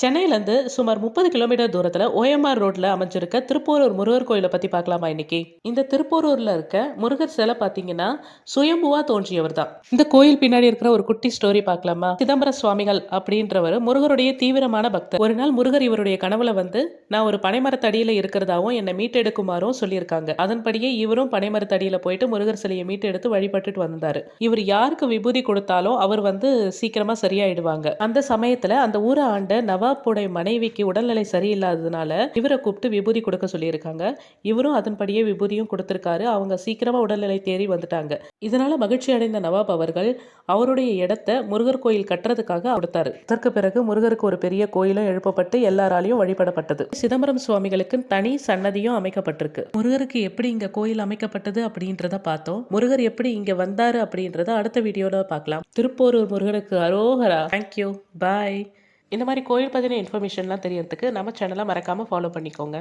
சென்னையிலேருந்து சுமார் 30 கிலோமீட்டர் தூரத்தில் ஓஎம்ஆர் ரோட்ல அமைஞ்சிருக்க திருப்போரூர் முருகர் கோயிலை பற்றி பார்க்கலாமா இன்னைக்கு. இந்த திருப்போரூரில் இருக்க முருகர் சிலை பார்த்தீங்கன்னா சுயம்புவா தோன்றியவர் தான். இந்த கோயில் பின்னாடி இருக்கிற ஒரு குட்டி ஸ்டோரி பார்க்கலாமா. சிதம்பர சுவாமிகள் அப்படின்றவர் முருகருடைய தீவிரமான பக்தர். ஒரு நாள் முருகர் இவருடைய கனவுல வந்து நான் ஒரு பனைமரத்தடியில் இருக்கிறதாவும் என்னை மீட்டெடுக்குமாறும் சொல்லியிருக்காங்க. அதன்படியே இவரும் பனைமரத்தடியில் போயிட்டு முருகர் சிலையை மீட்டெடுத்து வழிபட்டுட்டு வந்தாரு. இவர் யாருக்கு விபூதி கொடுத்தாலும் அவர் வந்து சீக்கிரமா சரியாயிடுவாங்க. அந்த சமயத்துல அந்த ஊரை ஆண்ட நவாப்புடைய மனைவிக்கு உடல்நிலை சரியில்லாததுனால இவரை கூப்பிட்டு விபூதி கொடுக்க சொல்லியிருக்காங்க. இவரும் அதன்படியே விபூதியும் கொடுத்திருக்காரு. அவங்க சீக்கிரமா உடல்நிலை தேறி வந்துட்டாங்க. இதனால மகிழ்ச்சி அடைந்த நவாப் அவர்கள் அவருடைய இடத்தை முருகர் கோயில் கட்டுறதுக்காக கொடுத்தாரு. அதற்கு பிறகு முருகருக்கு ஒரு பெரிய கோயிலும் எழுப்பப்பட்டு எல்லாராலையும் வழிபடப்பட்டது. சிதம்பரம் சுவாமிகளுக்கு தனி சன்னதியும் அமைக்கப்பட்டிருக்கு. முருகருக்கு எப்படி இங்க கோயில் அமைக்கப்பட்டது அப்படின்றத பார்த்தோம். முருகர் எப்படி இங்க வந்தாரு அப்படின்றத அடுத்த வீடியோல பார்க்கலாம். திருப்போரூர் முருகனுக்கு அரோகரா. தேங்க்யூ, பாய். இந்த மாதிரி கோயில் பற்றின இன்ஃபர்மேஷன்லாம் தெரியறதுக்கு நம்ம சேனலை மறக்காமல் ஃபாலோ பண்ணிக்கோங்க.